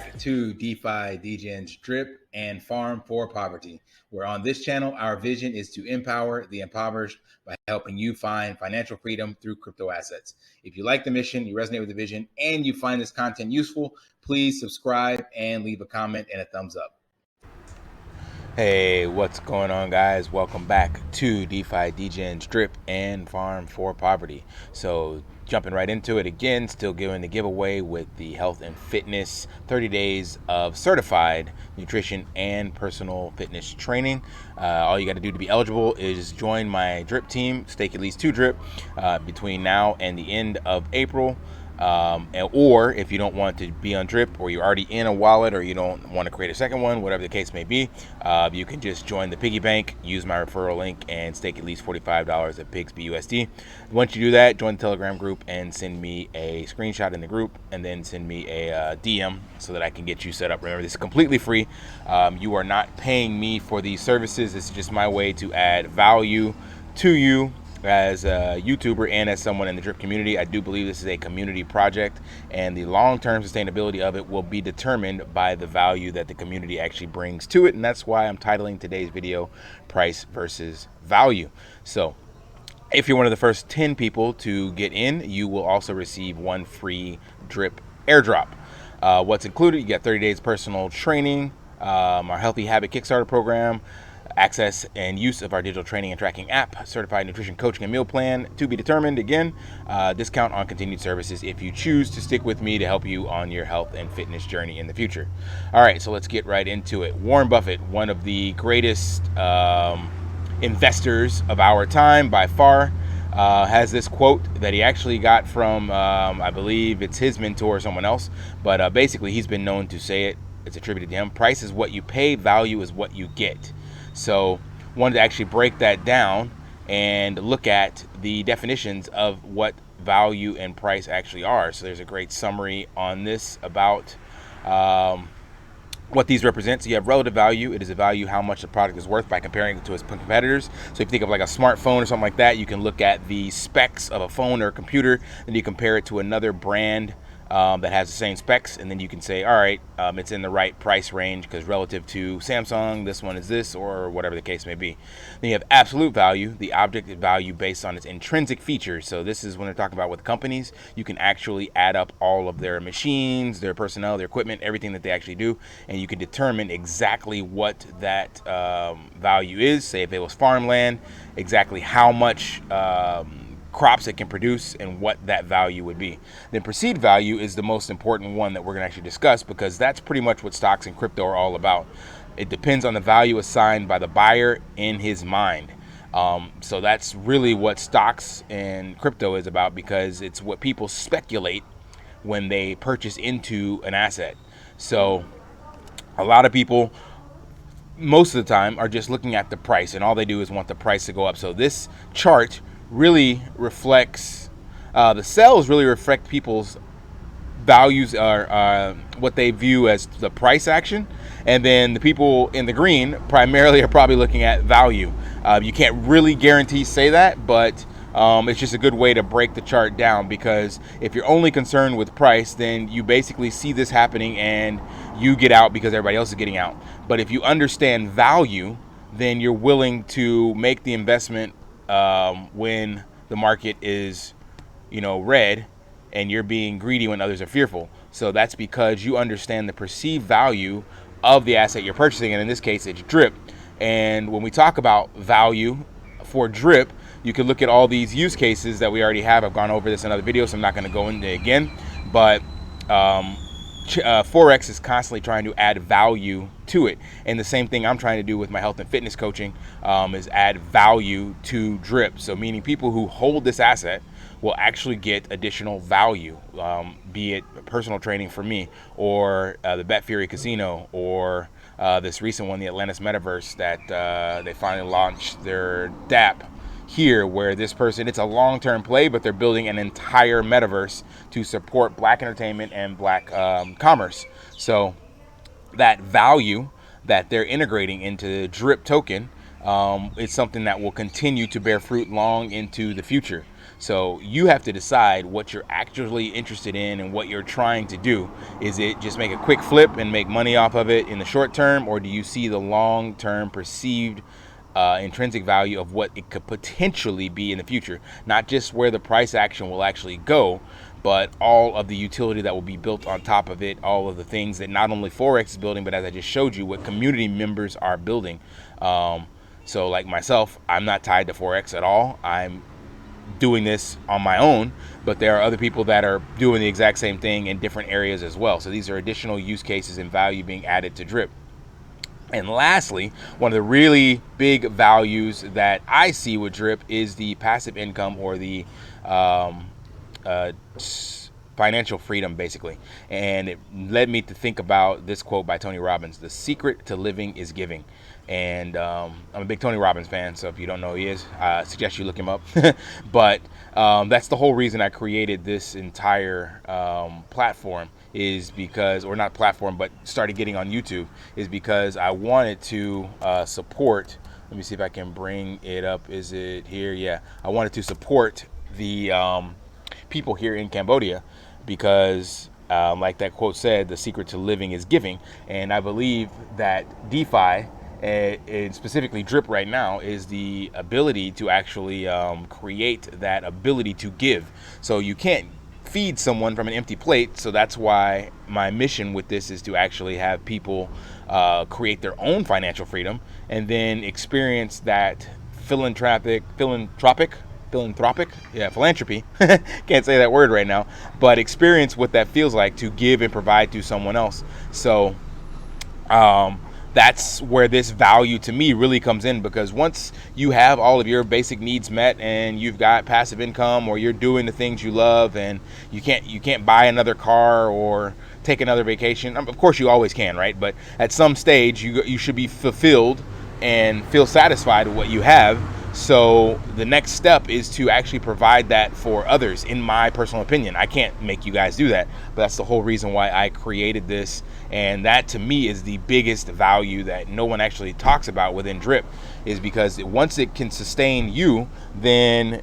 back to DeFi, Degens, Drip, and Farm for Poverty, where on this channel, our vision is to empower the impoverished by helping you find financial freedom through crypto assets. If you like the mission, you resonate with the vision, and you find this content useful, please subscribe and leave a comment and a thumbs up. Hey, what's going on, guys? Welcome back to DeFi, Degens, Drip, and Farm for Poverty. So jumping right into it again, still giving the giveaway with the health and fitness 30 days of certified nutrition and personal fitness training. All you got to do to be eligible is join my drip team, stake at least 2 drip between now and the end of April. Or if you don't want to be on drip, or you're already in a wallet, or you don't want to create a second one, whatever the case may be, you can just join the Piggy Bank, use my referral link, and stake at least $45 at Pigs BUSD. Once you do that, join the Telegram group and send me a screenshot in the group, and then send me a DM so that I can get you set up. Remember, this is completely free. You are not paying me for these services. This is just my way to add value to you as a YouTuber and as someone in the drip community. I do believe this is a community project, and the long-term sustainability of it will be determined by the value that the community actually brings to it, and that's why I'm titling today's video Price versus Value. So if you're one of the first 10 people to get in, you will also receive 1 free drip airdrop. What's included: you get 30 days personal training, our Healthy Habit Kickstarter program, access and use of our digital training and tracking app, certified nutrition coaching and meal plan to be determined. Again, discount on continued services if you choose to stick with me to help you on your health and fitness journey in the future. All right, so let's get right into it. Warren Buffett, one of the greatest investors of our time by far, has this quote that he actually got from, I believe it's his mentor or someone else, but basically he's been known to say it. It's attributed to him. Price is what you pay, value is what you get. So wanted to actually break that down and look at the definitions of what value and price actually are. So there's a great summary on this about what these represent. So you have relative value. It is a value how much the product is worth by comparing it to its competitors. So if you think of like a smartphone or something like that, you can look at the specs of a phone or a computer, then you compare it to another brand that has the same specs, and then you can say, all right, it's in the right price range because relative to Samsung, this one is this, or whatever the case may be. Then you have absolute value, the objective value based on its intrinsic features. So this is when they're talking about with companies, you can actually add up all of their machines, their personnel, their equipment, everything that they actually do, and you can determine exactly what that value is. Say if it was farmland, exactly how much crops it can produce and what that value would be. Then perceived value is the most important one that we're going to actually discuss, because that's pretty much what stocks and crypto are all about. It depends on the value assigned by the buyer in his mind. So that's really what stocks and crypto is about, because it's what people speculate when they purchase into an asset. So a lot of people, most of the time, are just looking at the price, and all they do is want the price to go up. So this chart really reflects, the cells really reflect people's values, are what they view as the price action, and then the people in the green primarily are probably looking at value. You can't really guarantee say that, but it's just a good way to break the chart down, because if you're only concerned with price, then you basically see this happening and you get out because everybody else is getting out. But if you understand value, then you're willing to make the investment when the market is, red, and you're being greedy when others are fearful. So that's because you understand the perceived value of the asset you're purchasing, and in this case, it's drip. And when we talk about value for drip, you can look at all these use cases that we already have. I've gone over this in other videos, so I'm not going to go into it again. But Forex is constantly trying to add value to it, and the same thing I'm trying to do with my health and fitness coaching is add value to drip. So meaning people who hold this asset will actually get additional value, be it personal training for me, or the Bet Fury Casino, or this recent one, the Atlantis Metaverse, that they finally launched their DApp here, where this person, it's a long-term play, but they're building an entire metaverse to support black entertainment and black commerce. So that value that they're integrating into the drip token is something that will continue to bear fruit long into the future. So you have to decide what you're actually interested in and what you're trying to do. Is it just make a quick flip and make money off of it in the short term, or do you see the long-term perceived intrinsic value of what it could potentially be in the future? Not just where the price action will actually go, but all of the utility that will be built on top of it, all of the things that not only Forex is building, but as I just showed you, what community members are building. So like myself, I'm not tied to Forex at all. I'm doing this on my own, but there are other people that are doing the exact same thing in different areas as well. So these are additional use cases and value being added to Drip. And lastly, one of the really big values that I see with Drip is the passive income, or the financial freedom, basically. And it led me to think about this quote by Tony Robbins: "The secret to living is giving." And I'm a big Tony Robbins fan, so if you don't know who he is, I suggest you look him up. But that's the whole reason I created this entire platform, is because, or not platform, but started getting on YouTube, is because I wanted to support, let me see if I can bring it up. Is it here? Yeah. I wanted to support the people here in Cambodia, because like that quote said, the secret to living is giving. And I believe that DeFi, and specifically Drip right now, is the ability to actually create that ability to give. So you can't feed someone from an empty plate. So that's why my mission with this is to actually have people create their own financial freedom, and then experience that philanthropic, philanthropy, can't say that word right now, but experience what that feels like to give and provide to someone else. So that's where this value to me really comes in, because once you have all of your basic needs met and you've got passive income, or you're doing the things you love, and you can't buy another car or take another vacation. Of course you always can, right? But at some stage you should be fulfilled and feel satisfied with what you have. So the next step is to actually provide that for others, in my personal opinion. I can't make you guys do that, but that's the whole reason why I created this. And that to me is the biggest value that no one actually talks about within Drip, is because once it can sustain you, then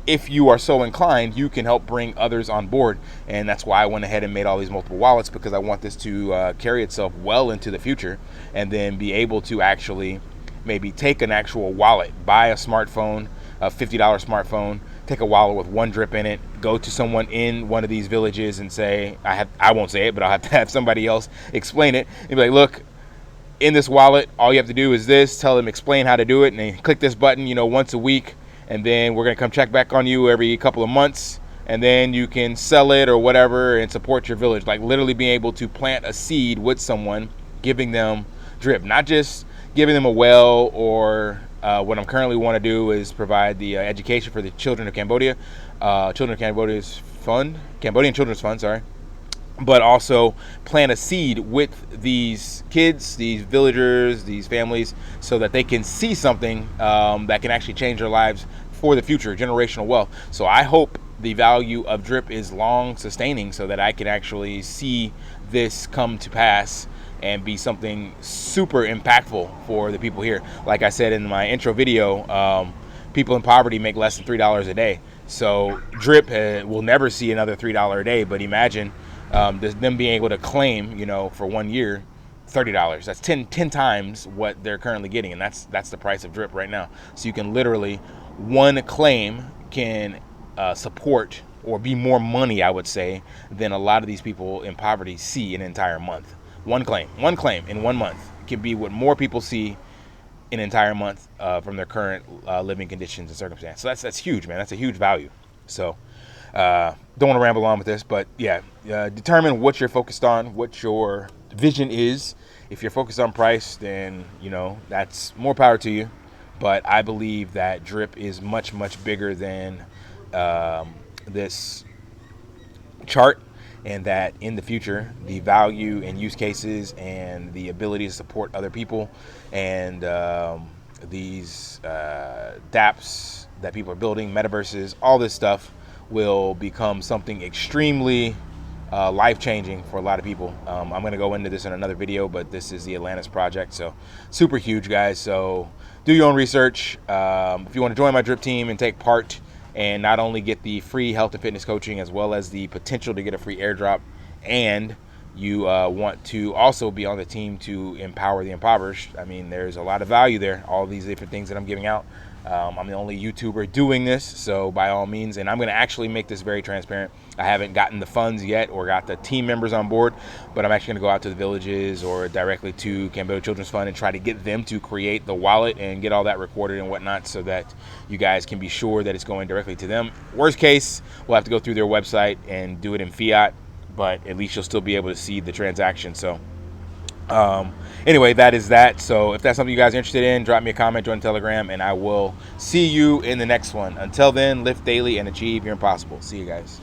if you are so inclined, you can help bring others on board. And that's why I went ahead and made all these multiple wallets, because I want this to carry itself well into the future, and then be able to actually maybe take an actual wallet, buy a smartphone, a $50 smartphone, take a wallet with one Drip in it, go to someone in one of these villages and say, I won't say it, but I'll have to have somebody else explain it, and be like, look, in this wallet, all you have to do is this, tell them, explain how to do it, and then click this button, once a week, and then we're gonna come check back on you every couple of months, and then you can sell it or whatever and support your village. Like literally being able to plant a seed with someone, giving them Drip, not just giving them a well, or what I'm currently want to do is provide the education for the children of Cambodia, Children of Cambodia's Fund, Cambodian Children's Fund, sorry. But also plant a seed with these kids, these villagers, these families, so that they can see something that can actually change their lives for the future, generational wealth. So I hope the value of Drip is long sustaining, so that I can actually see this come to pass and be something super impactful for the people here. Like I said in my intro video, people in poverty make less than $3 a day. So Drip will never see another $3 a day, but imagine them being able to claim, for 1 year, $30. That's 10 times what they're currently getting, and that's the price of Drip right now. So you can literally, one claim can support or be more money, I would say, than a lot of these people in poverty see in an entire month. One claim in 1 month can be what more people see in an entire month from their current living conditions and circumstances. So that's huge, man. That's a huge value. So don't want to ramble on with this, but yeah, determine what you're focused on, what your vision is. If you're focused on price, then that's more power to you. But I believe that Drip is much, much bigger than this chart, and that in the future, the value and use cases and the ability to support other people, and these dApps that people are building, metaverses, all this stuff will become something extremely life-changing for a lot of people. I'm going to go into this in another video, but this is the Atlantis project, so super huge, guys. So do your own research. If you want to join my Drip team and take part and not only get the free health and fitness coaching as well as the potential to get a free airdrop, and you want to also be on the team to empower the impoverished. I mean, there's a lot of value there, all these different things that I'm giving out. I'm the only YouTuber doing this, so by all means, and I'm going to actually make this very transparent. I haven't gotten the funds yet or got the team members on board, but I'm actually going to go out to the villages or directly to Cambodia Children's Fund and try to get them to create the wallet and get all that recorded and whatnot, so that you guys can be sure that it's going directly to them. Worst case, we'll have to go through their website and do it in fiat, but at least you'll still be able to see the transaction. So anyway, that is that. So if that's something you guys are interested in, drop me a comment, join Telegram, and I will see you in the next one. Until then, lift daily and achieve your impossible. See you guys.